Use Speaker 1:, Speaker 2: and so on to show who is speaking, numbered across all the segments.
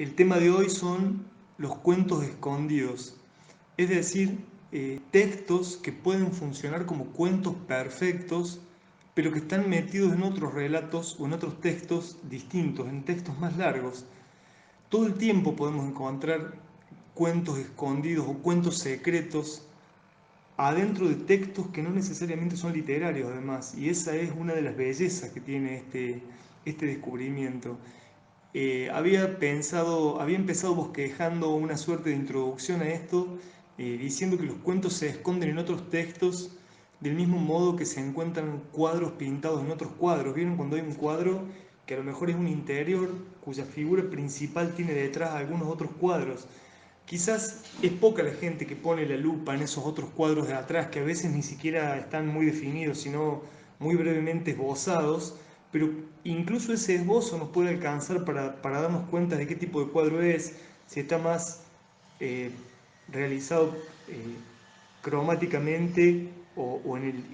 Speaker 1: El tema de hoy son los cuentos escondidos, es decir, textos que pueden funcionar como cuentos perfectos, pero que están metidos en otros relatos o en otros textos distintos, en textos más largos. Todo el tiempo podemos encontrar cuentos escondidos o cuentos secretos adentro de textos que no necesariamente son literarios además, y esa es una de las bellezas que tiene este descubrimiento. Había empezado bosquejando una suerte de introducción a esto, diciendo que los cuentos se esconden en otros textos del mismo modo que se encuentran cuadros pintados en otros cuadros. ¿Vieron cuando hay un cuadro que a lo mejor es un interior cuya figura principal tiene detrás algunos otros cuadros? Quizás es poca la gente que pone la lupa en esos otros cuadros de atrás, que a veces ni siquiera están muy definidos, sino muy brevemente esbozados, pero incluso ese esbozo nos puede alcanzar para darnos cuenta de qué tipo de cuadro es, si está más eh, realizado cromáticamente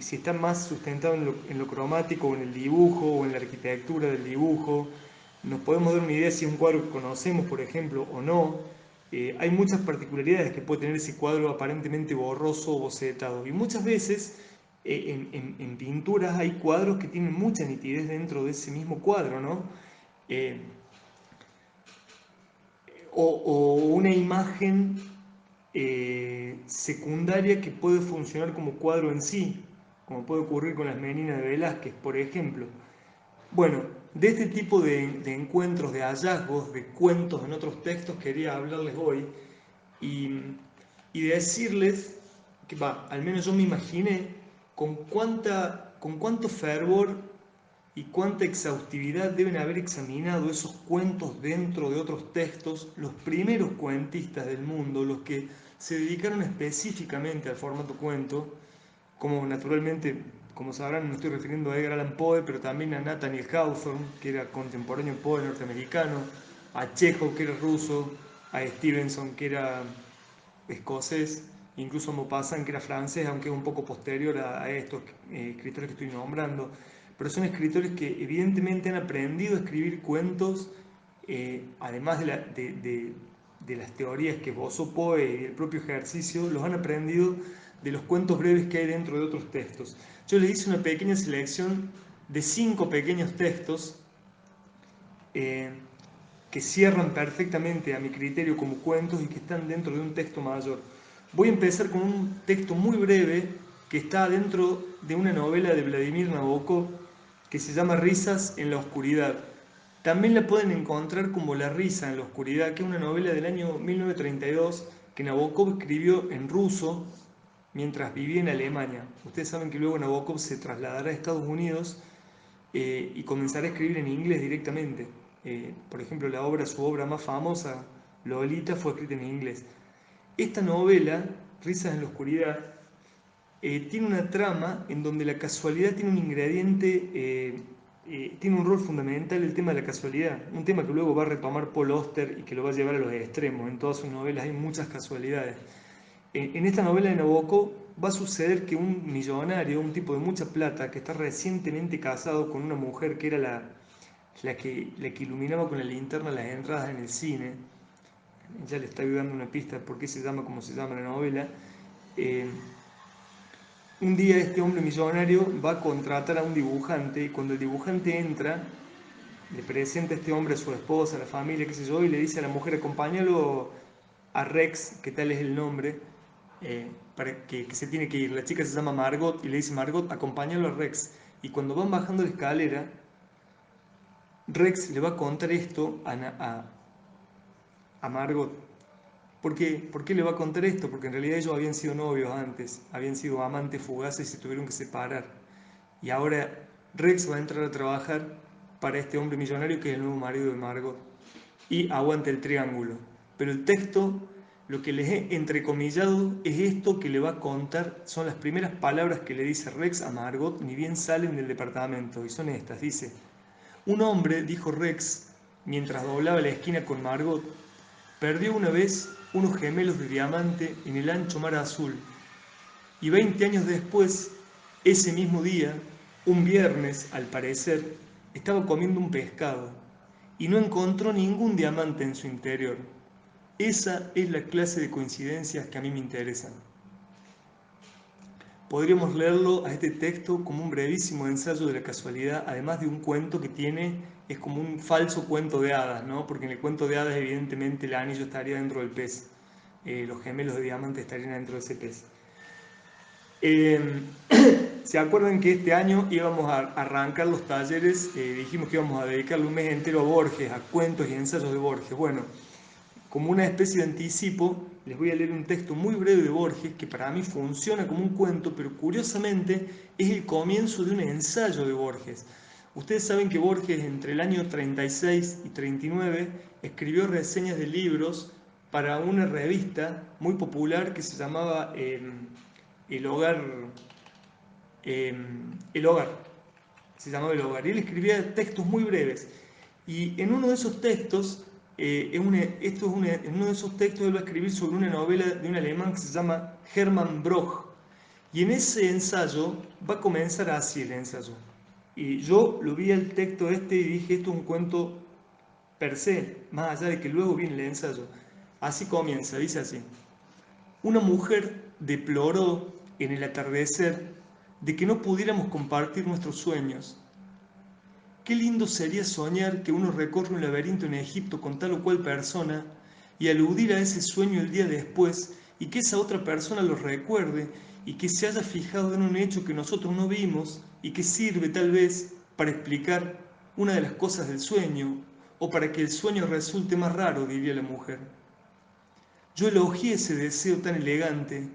Speaker 1: si está más sustentado en lo cromático o en el dibujo o en la arquitectura del dibujo. Nos podemos dar una idea si es un cuadro que conocemos, por ejemplo, o no. Hay muchas particularidades que puede tener ese cuadro aparentemente borroso o bocetado. Y muchas veces en pinturas hay cuadros que tienen mucha nitidez dentro de ese mismo cuadro, ¿no? Eh, o una imagen secundaria que puede funcionar como cuadro en sí, como puede ocurrir con las Meninas de Velázquez, por ejemplo. Bueno, de este tipo de encuentros, de hallazgos, de cuentos en otros textos quería hablarles hoy y, y decirles que, al menos yo me imaginé con cuánto fervor y cuánta exhaustividad deben haber examinado esos cuentos dentro de otros textos los primeros cuentistas del mundo, los que se dedicaron específicamente al formato cuento, como naturalmente, como sabrán, me estoy refiriendo a Edgar Allan Poe, pero también a Nathaniel Hawthorne, que era contemporáneo Poe norteamericano, a Chekhov, que era ruso, a Stevenson, que era escocés, incluso a Maupassant, que era francés, aunque es un poco posterior a estos escritores que estoy nombrando. Pero son escritores que evidentemente han aprendido a escribir cuentos, además de las teorías que esbozó Poe y el propio ejercicio, los han aprendido de los cuentos breves que hay dentro de otros textos. Yo les hice una pequeña selección de 5 pequeños textos eh, que cierran perfectamente a mi criterio como cuentos y que están dentro de un texto mayor. Voy a empezar con un texto muy breve que está dentro de una novela de Vladimir Nabokov que se llama Risas en la oscuridad. También la pueden encontrar como La risa en la oscuridad, que es una novela del año 1932 que Nabokov escribió en ruso mientras vivía en Alemania. Ustedes saben que luego Nabokov se trasladará a Estados Unidos y comenzará a escribir en inglés directamente. Por ejemplo, su obra más famosa, Lolita, fue escrita en inglés. Esta novela, Risas en la oscuridad, tiene una trama en donde la casualidad tiene un ingrediente, tiene un rol fundamental, el tema de la casualidad, un tema que luego va a retomar Paul Auster y que lo va a llevar a los extremos. En todas sus novelas hay muchas casualidades. En esta novela de Nabokov va a suceder que un millonario, un tipo de mucha plata, que está recientemente casado con una mujer que era la que iluminaba con la linterna las entradas en el cine, ya le está ayudando una pista de por qué se llama como se llama la novela. eh, un día este hombre millonario va a contratar a un dibujante y cuando el dibujante entra, le presenta a este hombre a su esposa, a la familia, qué sé yo, y le dice a la mujer, acompáñalo a Rex, que tal es el nombre, para que se tiene que ir. La chica se llama Margot y le dice, Margot, acompáñalo a Rex. Y cuando van bajando la escalera, Rex le va a contar esto a Margot. ¿Por qué le va a contar esto? Porque en realidad ellos habían sido novios antes, habían sido amantes fugaces y se tuvieron que separar. Y ahora Rex va a entrar a trabajar para este hombre millonario que es el nuevo marido de Margot. Y aguanta el triángulo. Pero el texto, lo que les he entrecomillado es esto que le va a contar, son las primeras palabras que le dice Rex a Margot, ni bien salen del departamento, y son estas, dice, un hombre, dijo Rex, mientras doblaba la esquina con Margot, perdió una vez unos gemelos de diamante en el ancho mar azul, y 20 años después, ese mismo día, un viernes, al parecer, estaba comiendo un pescado, y no encontró ningún diamante en su interior. Esa es la clase de coincidencias que a mí me interesan. Podríamos leerlo a este texto como un brevísimo ensayo de la casualidad, además de un cuento que tiene, es como un falso cuento de hadas, ¿no? Porque en el cuento de hadas evidentemente el anillo estaría dentro del pez, los gemelos de diamante estarían dentro de ese pez. ¿Se acuerdan que este año íbamos a arrancar los talleres? Dijimos que íbamos a dedicarle un mes entero a Borges, a cuentos y ensayos de Borges. Bueno, como una especie de anticipo, les voy a leer un texto muy breve de Borges que para mí funciona como un cuento, pero curiosamente es el comienzo de un ensayo de Borges. Ustedes saben que Borges entre el año 36 y 39 escribió reseñas de libros para una revista muy popular que se llamaba El Hogar. El Hogar. Se llamaba El Hogar. Y él escribía textos muy breves. Y en uno de esos textos, en uno de esos textos él va a escribir sobre una novela de un alemán que se llama Hermann Broch. Y en ese ensayo va a comenzar así el ensayo. Y yo lo vi el texto este y dije, esto es un cuento per se, más allá de que luego viene el ensayo. Así comienza, dice así. Una mujer deploró en el atardecer de que no pudiéramos compartir nuestros sueños. Qué lindo sería soñar que uno recorre un laberinto en Egipto con tal o cual persona y aludir a ese sueño el día después y que esa otra persona lo recuerde y que se haya fijado en un hecho que nosotros no vimos y que sirve tal vez para explicar una de las cosas del sueño o para que el sueño resulte más raro, diría la mujer. Yo elogié ese deseo tan elegante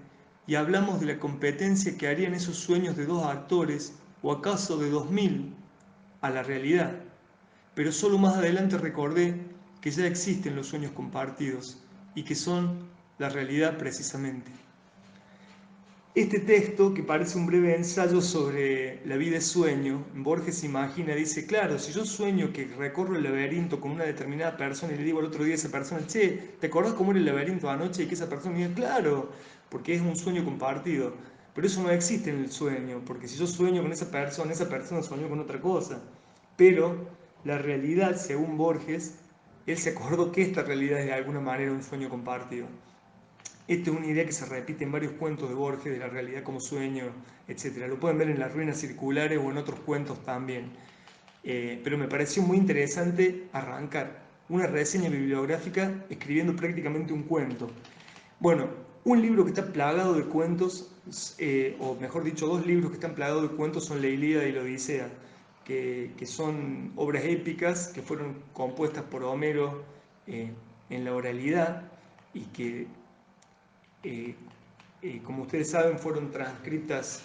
Speaker 1: y hablamos de la competencia que harían esos sueños de dos actores o acaso de 2000 a la realidad. Pero solo más adelante recordé que ya existen los sueños compartidos y que son la realidad precisamente. Este texto, que parece un breve ensayo sobre la vida es sueño, Borges imagina, dice, claro, si yo sueño que recorro el laberinto con una determinada persona y le digo al otro día a esa persona, che, ¿te acordás cómo era el laberinto anoche? Y que esa persona me diga, claro, porque es un sueño compartido. Pero eso no existe en el sueño, porque si yo sueño con esa persona soñó con otra cosa. Pero la realidad, según Borges, él se acordó que esta realidad es de alguna manera un sueño compartido. Esta es una idea que se repite en varios cuentos de Borges, de la realidad como sueño, etc. Lo pueden ver en las ruinas circulares o en otros cuentos también. Pero me pareció muy interesante arrancar una reseña bibliográfica escribiendo prácticamente un cuento. Bueno, un libro que está plagado de cuentos, o mejor dicho, dos libros que están plagados de cuentos son la Ilíada y la Odisea, que son obras épicas que fueron compuestas por Homero en la oralidad y que como ustedes saben, fueron transcritas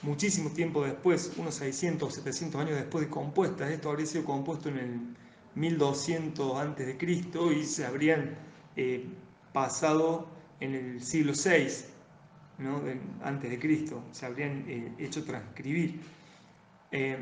Speaker 1: muchísimo tiempo después, unos 600 o 700 años después de compuestas. Esto habría sido compuesto en el 1200 antes de Cristo y se habrían pasado en el siglo VI, ¿no? Antes de Cristo, se habrían hecho transcribir. Eh,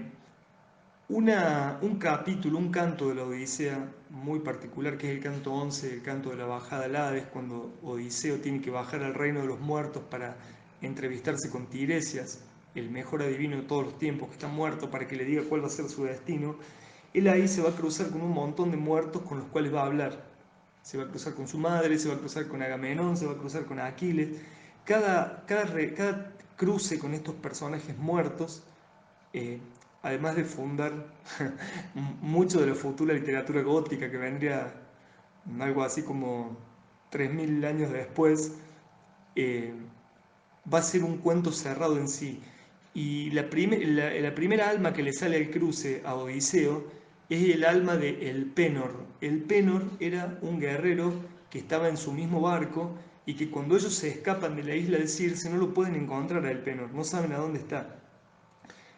Speaker 1: un capítulo, un canto de la Odisea muy particular, que es el canto 11, el canto de la bajada al Hades, cuando Odiseo tiene que bajar al reino de los muertos para entrevistarse con Tiresias, el mejor adivino de todos los tiempos, que está muerto, para que le diga cuál va a ser su destino. Él ahí se va a cruzar con un montón de muertos con los cuales va a hablar. Se va a cruzar con su madre, se va a cruzar con Agamenón, se va a cruzar con Aquiles. Cada cruce con estos personajes muertos, eh, además de fundar mucho de la futura literatura gótica que vendría algo así como 3000 años después, eh, va a ser un cuento cerrado en sí. Y la primera alma que le sale al cruce a Odiseo es el alma de Elpenor. Elpenor era un guerrero que estaba en su mismo barco y que cuando ellos se escapan de la isla de Circe no lo pueden encontrar a Elpenor, no saben a dónde está.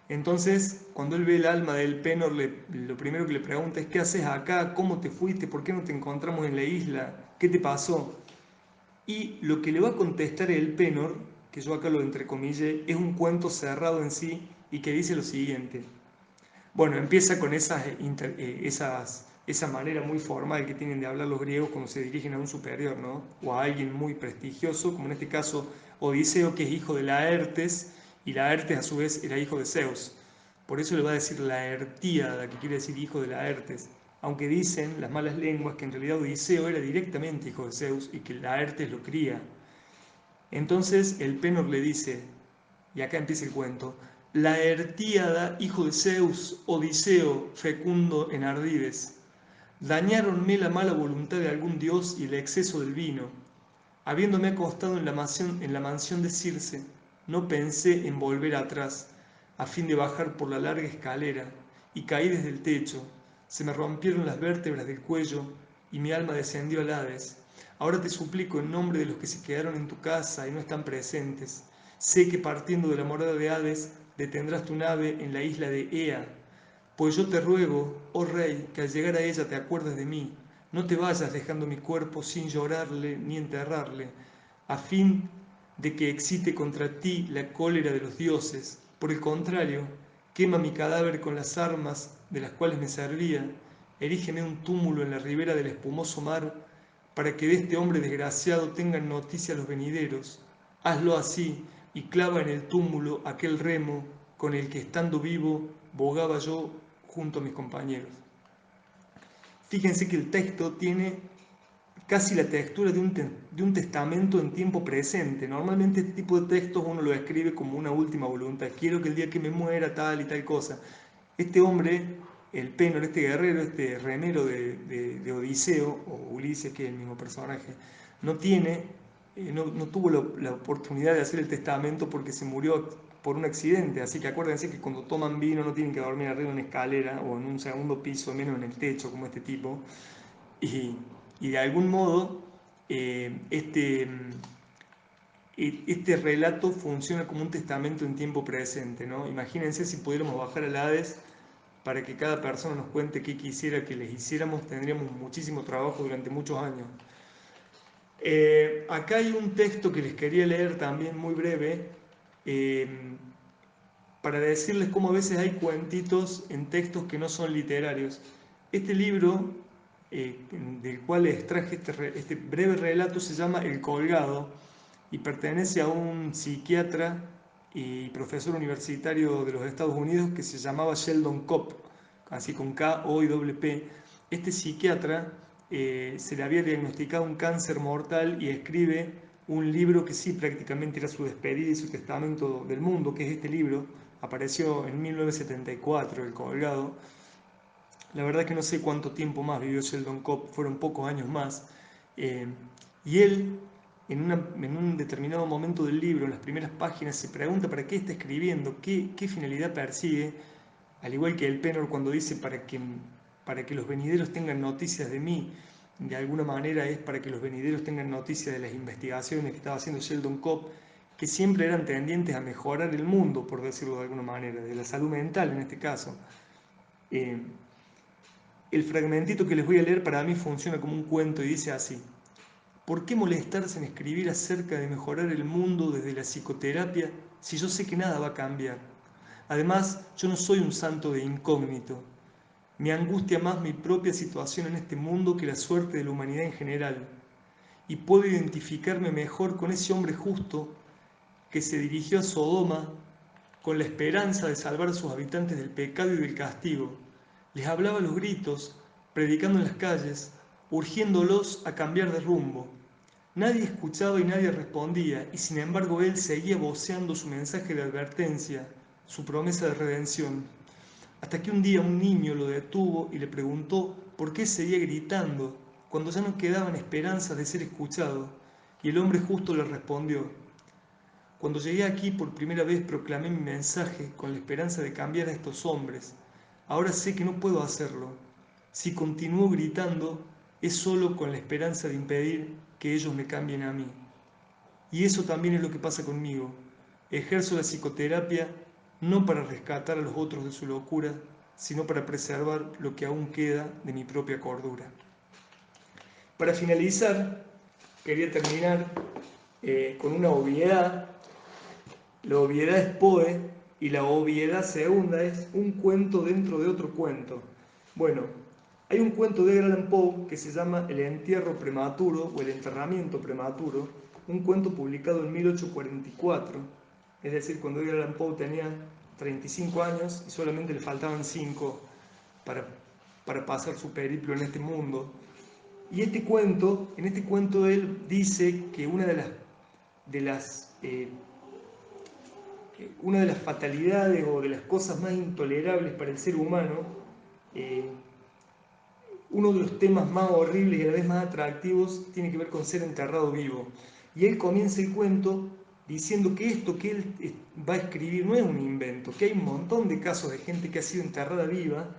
Speaker 1: Entonces, cuando él ve el alma del Penor, lo primero que le pregunta es: ¿qué haces acá? ¿Cómo te fuiste? ¿Por qué no te encontramos en la isla? ¿Qué te pasó? Y lo que le va a contestar el Penor, que yo acá lo entrecomillé, es un cuento cerrado en sí y que dice lo siguiente. Bueno, empieza con esa manera muy formal que tienen de hablar los griegos cuando se dirigen a un superior, ¿no? O a alguien muy prestigioso, como en este caso Odiseo, que es hijo de Laertes, y Laertes a su vez era hijo de Zeus. Por eso le va a decir Laertíada, que quiere decir hijo de Laertes. aunque dicen las malas lenguas que en realidad Odiseo era directamente hijo de Zeus y que Laertes lo cría. Entonces el Penor le dice, y acá empieza el cuento, Laertíada, hijo de Zeus, Odiseo, fecundo en ardides, dañáronme la mala voluntad de algún dios y el exceso del vino. Habiéndome acostado en la mansión de Circe, no pensé en volver atrás, a fin de bajar por la larga escalera, y caí desde el techo. Se me rompieron las vértebras del cuello, y mi alma descendió al Hades. Ahora te suplico en nombre de los que se quedaron en tu casa y no están presentes. Sé que partiendo de la morada de Hades, detendrás tu nave en la isla de Ea. Pues yo te ruego, oh rey, que al llegar a ella te acuerdes de mí. No te vayas dejando mi cuerpo sin llorarle ni enterrarle, a fin de que excite contra ti la cólera de los dioses. Por el contrario, quema mi cadáver con las armas de las cuales me servía. Erígeme un túmulo en la ribera del espumoso mar, para que de este hombre desgraciado tengan noticia los venideros. Hazlo así, y clava en el túmulo aquel remo con el que estando vivo bogaba yo junto a mis compañeros. Fíjense que el texto tiene casi la textura de un testamento en tiempo presente. Normalmente este tipo de textos uno lo escribe como una última voluntad. Quiero que el día que me muera tal y tal cosa. Este hombre, el Penor, este guerrero, este remero de Odiseo, o Ulises, que es el mismo personaje, no tiene, no tuvo la oportunidad de hacer el testamento porque se murió por un accidente. Así que acuérdense que cuando toman vino no tienen que dormir arriba en una escalera o en un segundo piso, menos en el techo, como este tipo. Y, y de algún modo, este relato funciona como un testamento en tiempo presente, ¿no? Imagínense si pudiéramos bajar al Hades para que cada persona nos cuente qué quisiera que les hiciéramos, tendríamos muchísimo trabajo durante muchos años. Acá hay un texto que les quería leer también muy breve, eh, para decirles cómo a veces hay cuentitos en textos que no son literarios. Este libro, del cual extraje este breve relato, se llama El Colgado y pertenece a un psiquiatra y profesor universitario de los Estados Unidos que se llamaba Sheldon Kopp, así con K-O-P. Este psiquiatra se le había diagnosticado un cáncer mortal y escribe un libro que sí prácticamente era su despedida y su testamento del mundo, que es este libro. Apareció en 1974, El Colgado. La verdad que no sé cuánto tiempo más vivió Sheldon Kopp, fueron pocos años más. Eh, y él, en un determinado momento del libro, en las primeras páginas, se pregunta para qué está escribiendo, qué finalidad persigue, al igual que el Penor cuando dice para que los venideros tengan noticias de mí, de alguna manera es para que los venideros tengan noticias de las investigaciones que estaba haciendo Sheldon Kopp, que siempre eran tendientes a mejorar el mundo, por decirlo de alguna manera, de la salud mental en este caso. Eh, el fragmentito que les voy a leer para mí funciona como un cuento y dice así. ¿Por qué molestarse en escribir acerca de mejorar el mundo desde la psicoterapia si yo sé que nada va a cambiar? Además, yo no soy un santo de incógnito. Me angustia más mi propia situación en este mundo que la suerte de la humanidad en general. Y puedo identificarme mejor con ese hombre justo que se dirigió a Sodoma con la esperanza de salvar a sus habitantes del pecado y del castigo. Les hablaba a los gritos, predicando en las calles, urgiéndolos a cambiar de rumbo. Nadie escuchaba y nadie respondía, y sin embargo él seguía voceando su mensaje de advertencia, su promesa de redención. Hasta que un día un niño lo detuvo y le preguntó por qué seguía gritando cuando ya no quedaban esperanzas de ser escuchado, y el hombre justo le respondió, cuando llegué aquí por primera vez proclamé mi mensaje con la esperanza de cambiar a estos hombres. Ahora sé que no puedo hacerlo. Si continúo gritando, es solo con la esperanza de impedir que ellos me cambien a mí. Y eso también es lo que pasa conmigo. Ejerzo la psicoterapia no para rescatar a los otros de su locura, sino para preservar lo que aún queda de mi propia cordura. Para finalizar, quería terminar con una obviedad. La obviedad es Poe y la obviedad segunda es un cuento dentro de otro cuento. Bueno, hay un cuento de Edgar Allan Poe que se llama El entierro prematuro o El enterramiento prematuro, un cuento publicado en 1844, es decir, cuando Edgar Allan Poe tenía 35 años y solamente le faltaban 5 para para pasar su periplo en este mundo. Y en este cuento él dice que una de las fatalidades o de las cosas más intolerables para el ser humano, eh, uno de los temas más horribles y a la vez más atractivos tiene que ver con ser enterrado vivo. Y él comienza el cuento diciendo que esto que él va a escribir no es un invento, que hay un montón de casos de gente que ha sido enterrada viva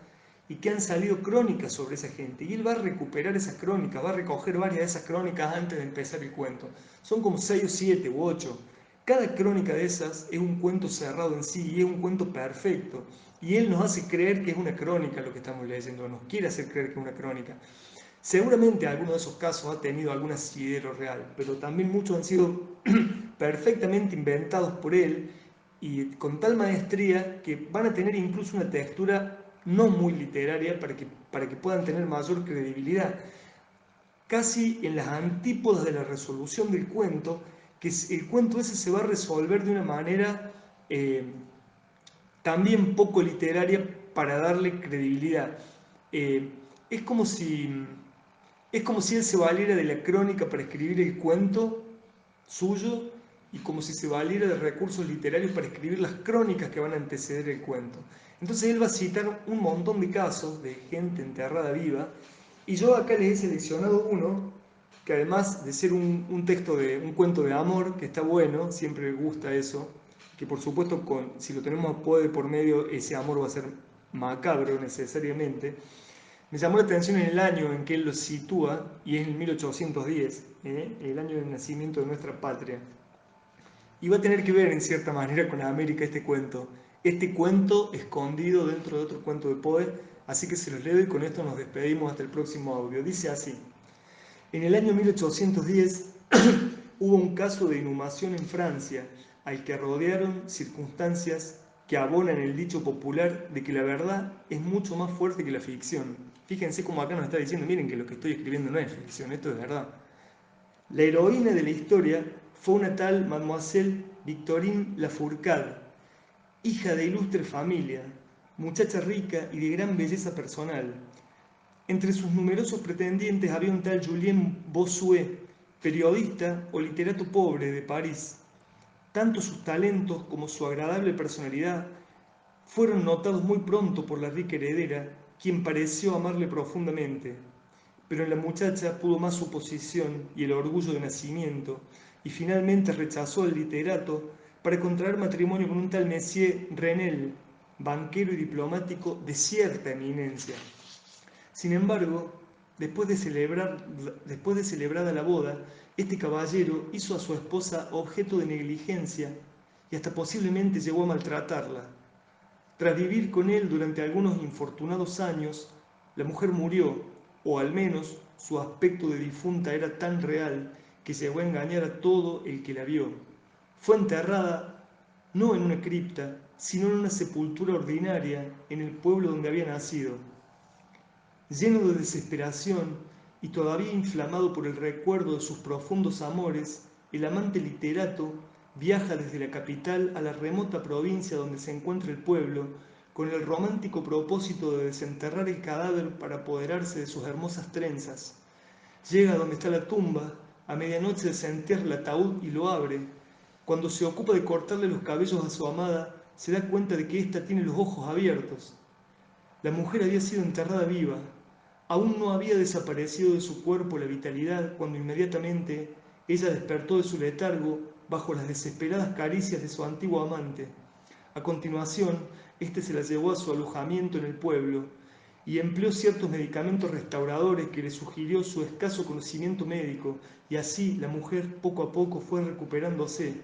Speaker 1: y que han salido crónicas sobre esa gente. Y él va a recuperar esas crónicas, va a recoger varias de esas crónicas antes de empezar el cuento. Son como 6 o 7 u 8. Cada crónica de esas es un cuento cerrado en sí y es un cuento perfecto. Y él nos hace creer que es una crónica lo que estamos leyendo, nos quiere hacer creer que es una crónica. Seguramente alguno de esos casos ha tenido algún asidero real, pero también muchos han sido perfectamente inventados por él y con tal maestría que van a tener incluso una textura no muy literaria para que puedan tener mayor credibilidad. Casi en las antípodas de la resolución del cuento, que el cuento ese se va a resolver de una manera también poco literaria para darle credibilidad. Eh, es como si es como si él se valiera de la crónica para escribir el cuento suyo y como si se valiera de recursos literarios para escribir las crónicas que van a anteceder el cuento. Entonces él va a citar un montón de casos de gente enterrada viva y yo acá les he seleccionado uno que además de ser un texto de un cuento de amor, que está bueno, siempre gusta eso, que por supuesto si lo tenemos a Poe por medio, ese amor va a ser macabro necesariamente. Me llamó la atención en el año en que él lo sitúa, y es en 1810, el año del nacimiento de nuestra patria. Y va a tener que ver en cierta manera con América este cuento escondido dentro de otro cuento de Poe, así que se los leo y con esto nos despedimos hasta el próximo audio. Dice así: en el año 1810 hubo un caso de inhumación en Francia, al que rodearon circunstancias que abonan el dicho popular de que la verdad es mucho más fuerte que la ficción. Fíjense cómo acá nos está diciendo, miren que lo que estoy escribiendo no es ficción, esto es verdad. La heroína de la historia fue una tal Mademoiselle Victorine Lafourcade, hija de ilustre familia, muchacha rica y de gran belleza personal. Entre sus numerosos pretendientes había un tal Julien Bossuet, periodista o literato pobre de París. Tanto sus talentos como su agradable personalidad fueron notados muy pronto por la rica heredera, quien pareció amarle profundamente. Pero en la muchacha pudo más su posición y el orgullo de nacimiento, y finalmente rechazó al literato para contraer matrimonio con un tal Monsieur Renel, banquero y diplomático de cierta eminencia. Sin embargo, después de celebrada la boda, este caballero hizo a su esposa objeto de negligencia y hasta posiblemente llegó a maltratarla. Tras vivir con él durante algunos infortunados años, la mujer murió, o al menos su aspecto de difunta era tan real que llegó a engañar a todo el que la vio. Fue enterrada no en una cripta, sino en una sepultura ordinaria en el pueblo donde había nacido. Lleno de desesperación y todavía inflamado por el recuerdo de sus profundos amores, el amante literato viaja desde la capital a la remota provincia donde se encuentra el pueblo, con el romántico propósito de desenterrar el cadáver para apoderarse de sus hermosas trenzas. Llega donde está la tumba, a medianoche desentierra el ataúd y lo abre. Cuando se ocupa de cortarle los cabellos a su amada, se da cuenta de que ésta tiene los ojos abiertos. La mujer había sido enterrada viva. Aún no había desaparecido de su cuerpo la vitalidad cuando inmediatamente ella despertó de su letargo bajo las desesperadas caricias de su antiguo amante. A continuación, éste se la llevó a su alojamiento en el pueblo y empleó ciertos medicamentos restauradores que le sugirió su escaso conocimiento médico, y así la mujer poco a poco fue recuperándose.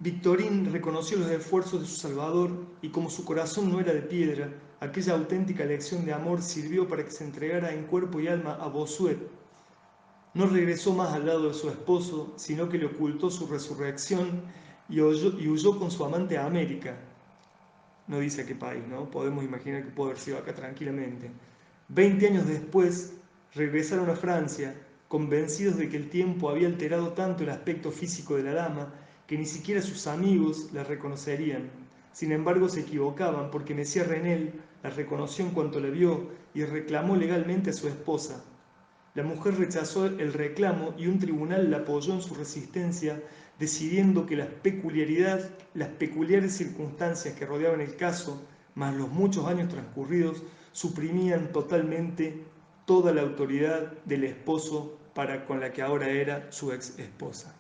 Speaker 1: Victorine reconoció los esfuerzos de su Salvador y como su corazón no era de piedra, aquella auténtica lección de amor sirvió para que se entregara en cuerpo y alma a Bossuet. No regresó más al lado de su esposo, sino que le ocultó su resurrección y huyó con su amante a América. No dice a qué país, ¿no? Podemos imaginar que pudo haber sido acá tranquilamente. 20 años después, regresaron a Francia, convencidos de que el tiempo había alterado tanto el aspecto físico de la dama que ni siquiera sus amigos la reconocerían. Sin embargo, se equivocaban porque Monsieur Renel la reconoció en cuanto la vio y reclamó legalmente a su esposa. La mujer rechazó el reclamo y un tribunal la apoyó en su resistencia, decidiendo que las peculiares circunstancias que rodeaban el caso, más los muchos años transcurridos, suprimían totalmente toda la autoridad del esposo para con la que ahora era su ex esposa.